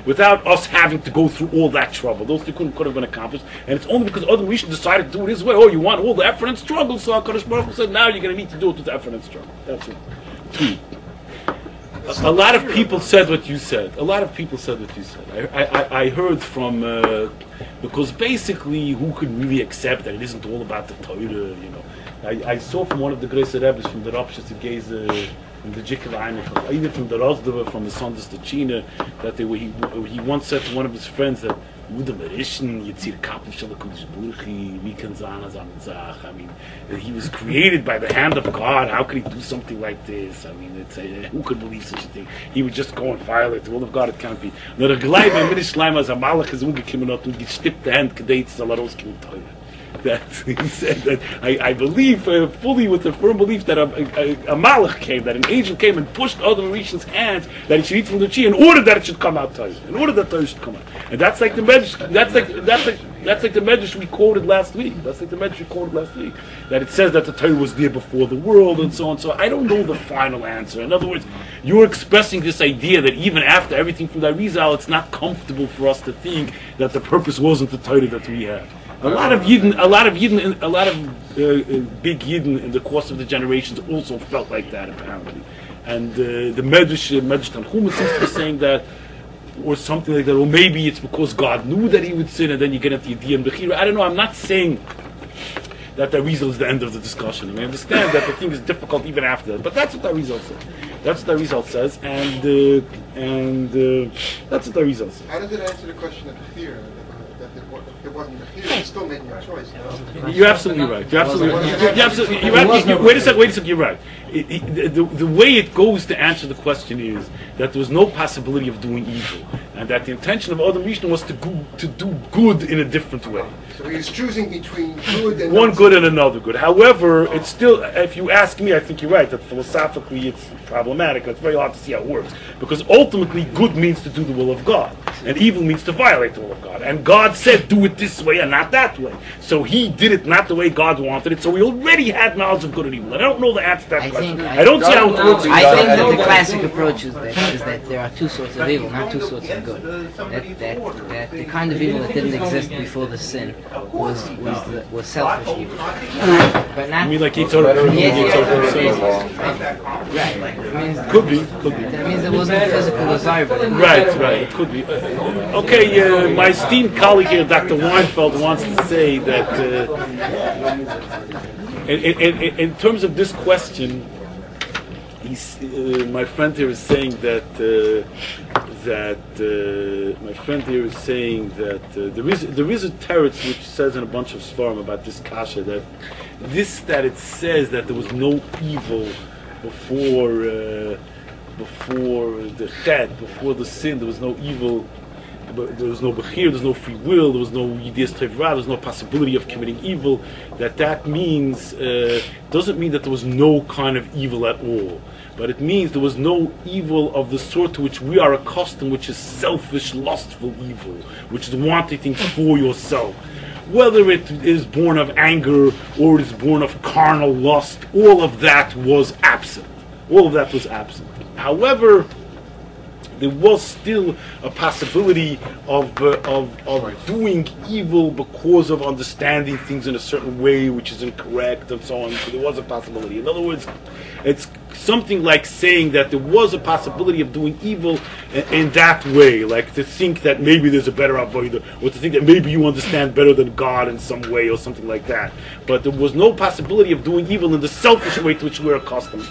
without us having to go through all that trouble. Those things could have been accomplished, and it's only because Adam Rishon decided to do it his way. Oh, you want all the effort and struggle, so HaKadosh Baruch Hu said, now you're going to need to do it with effort and struggle. That's one. Two. A lot of people said what you said. I heard from, because basically, who could really accept that it isn't all about the Torah, you know. I saw from one of the great Rebbes, from the Reb Chassidic, from the Jikkel, even from the Rozdova, from the Sonders to China, that he once said to one of his friends that, I mean, he was created by the hand of God. How could he do something like this? I mean, who could believe such a thing? He would just go and violate the will of God. It can't be. That he said that I believe fully with a firm belief that a malach came, that an angel came and pushed Adam Rishon's hands that he should eat from the tree in order that it should come out Torah, in order that Torah should come out. And that's like the medrash. That's like the medrash we quoted last week. That it says that the Torah was there before the world and so on. So I don't know the final answer. In other words, you're expressing this idea that even after everything from the Arizal, it's not comfortable for us to think that the purpose wasn't the Torah that we have. A lot of big Yidden in the course of the generations also felt like that, apparently. And the Medrash Tanchuma seems to be saying that, or something like that, or maybe it's because God knew that he would sin, and then you get into Yediyah and Bechira. I don't know, I'm not saying that the Arizal is the end of the discussion. I mean, I understand that the thing is difficult even after that, but that's what the Arizal says. And that's what the Arizal says. How does it answer the question of Bechira? It wasn't the Bechira, he's still making a choice. No? You're absolutely right. You're right. Wait a second. You're right. The way it goes to answer the question is that there was no possibility of doing evil, and that the intention of Adam Rishon was to do good in a different way. So he's choosing between good and one good and another good. However, it's still, if you ask me, I think you're right that philosophically it's problematic. It's very hard to see how it works, because ultimately good means to do the will of God, and evil means to violate the will of God. And God said, do it this way and not that way. So he did it not the way God wanted it. So we already had knowledge of good and evil. I don't know the answer to that question. I don't see how it works. I think that the classic approach is that there are two sorts of evil, not two sorts of good. That the kind of evil that didn't exist before the sin was selfish evil. But not. You mean like Yitzhak? Right. Could be. That means it wasn't a physical desire. Right. It could be. Okay, my esteemed colleague here, Dr. Weinfeld, wants to say that in terms of this question, my friend here is saying that there is a teretz which says in a bunch of svarim about this kasha that it says that there was no evil before the chet, before the sin. There was no evil. There was no bechir, there's no free will, there was no yidiyas tevra, there's no possibility of committing evil. That means doesn't mean that there was no kind of evil at all, but it means there was no evil of the sort to which we are accustomed, which is selfish, lustful evil, which is wanting things for yourself. Whether it is born of anger or it is born of carnal lust, all of that was absent. However, there was still a possibility of doing evil because of understanding things in a certain way which is incorrect and so on. So there was a possibility. In other words, it's something like saying that there was a possibility of doing evil in that way, like to think that maybe there's a better avodah, or to think that maybe you understand better than God in some way, or something like that. But there was no possibility of doing evil in the selfish way to which we're accustomed.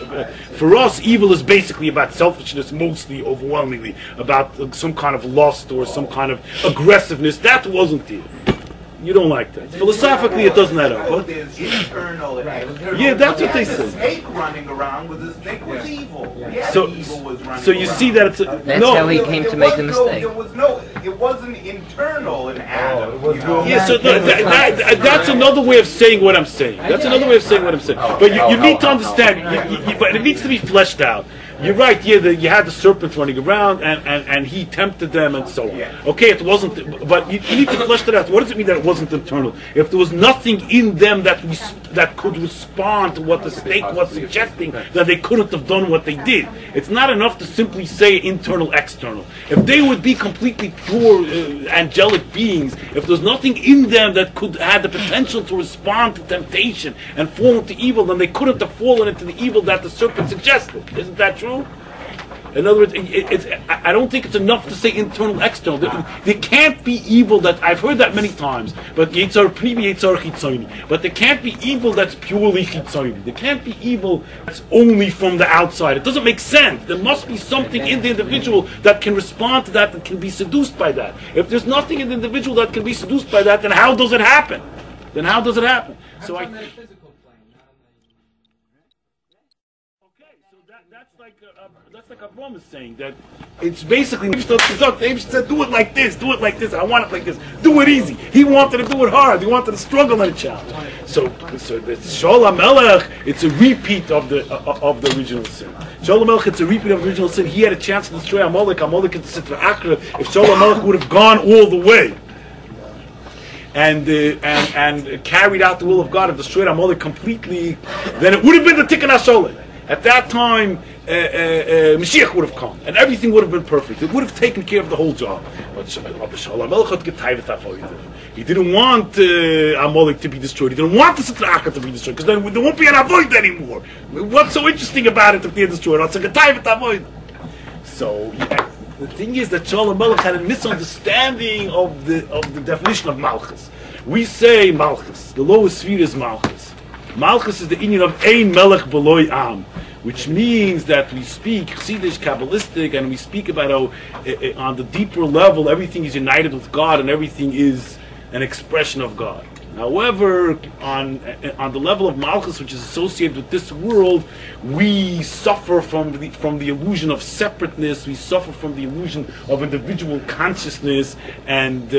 For us, evil is basically about selfishness, mostly, overwhelmingly, about some kind of lust or some kind of aggressiveness. That wasn't there. You don't like that. Philosophically, it doesn't add up. Huh? Yeah, that's what they say. Snake running around with the snake was evil. Yeah. So you see that it's that's how he came to make the mistake. It wasn't internal in Adam. Yeah, so that's another way of saying what I'm saying. But you need to understand. But it needs to be fleshed out. you're right. Yeah, you had the serpent running around, and he tempted them, and so on. Okay, it wasn't. But you need to flesh that out. What does it mean that it wasn't internal? If there was nothing in them that could respond to what the snake was suggesting, that they couldn't have done what they did. It's not enough to simply say internal, external. If they would be completely pure angelic beings, if there's nothing in them that could have the potential to respond to temptation and fall into evil, then they couldn't have fallen into the evil that the serpent suggested. Isn't that true? In other words, I don't think it's enough to say internal, external. There can't be evil that, I've heard that many times, but Yetzar Primi, Yetzar Chitzoni. But there can't be evil that's purely Chitzoni. There can't be evil that's only from the outside. It doesn't make sense. There must be something in the individual that can respond to that can be seduced by that. If there's nothing in the individual that can be seduced by that, then how does it happen? So that's like Avram is saying, that it's basically, David said, do it like this, I want it like this, do it easy. He wanted to do it hard, he wanted to struggle and a challenge. So the Shaul HaMelech, it's a repeat of the original sin. Shaul HaMelech, it's a repeat of the original sin. He had a chance to destroy Amalek in the Sitra Achra. If Shaul HaMelech would have gone all the way and carried out the will of God and destroyed Amalek completely, then it would have been the Tikkun HaSholem. At that time, Mashiach would have come, and everything would have been perfect. It would have taken care of the whole job. But he didn't want Amalek to be destroyed. He didn't want the Sitra Achra to be destroyed, because then there won't be an avoid anymore. What's so interesting about it if they're destroyed? So the thing is that Shaul HaMelech had a misunderstanding of the definition of Malchus. We say Malchus. The lowest sphere is Malchus. Malchus is the union of Ein Melech B'loi Am, which means that we speak Chassidic, Kabbalistic, and we speak about how on the deeper level everything is united with God and everything is an expression of God. However, on the level of Malchus, which is associated with this world, we suffer from the illusion of separateness. We suffer from the illusion of individual consciousness, and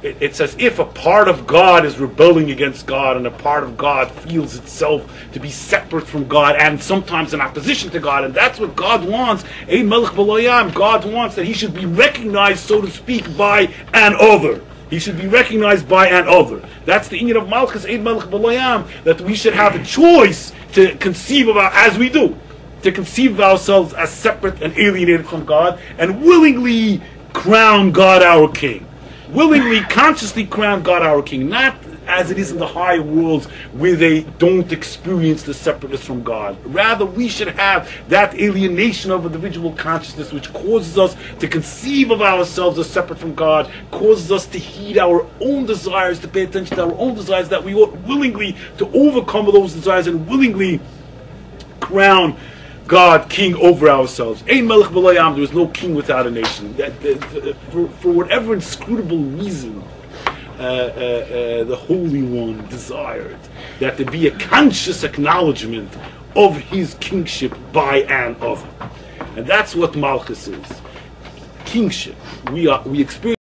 it's as if a part of God is rebelling against God, and a part of God feels itself to be separate from God and sometimes in opposition to God, and that's what God wants. Ein Melech B'lo Yam. God wants that he should be recognized, so to speak, by an other. He should be recognized by an other. That's the inyan of Malchus, Ein Melech B'lo Yam, that we should have a choice to conceive of, as we do, to conceive of ourselves as separate and alienated from God, and willingly crown God our King. Willingly, consciously crown God our King, not as it is in the higher worlds where they don't experience the separateness from God. Rather, we should have that alienation of individual consciousness, which causes us to conceive of ourselves as separate from God, causes us to heed our own desires, to pay attention to our own desires, that we ought willingly to overcome those desires and willingly crown God king over ourselves. Ein Melech B'lo Yam. There is no king without a nation. For whatever inscrutable reason, the Holy One desired that there be a conscious acknowledgement of his kingship by an other, and that's what Malchus is. Kingship. We experience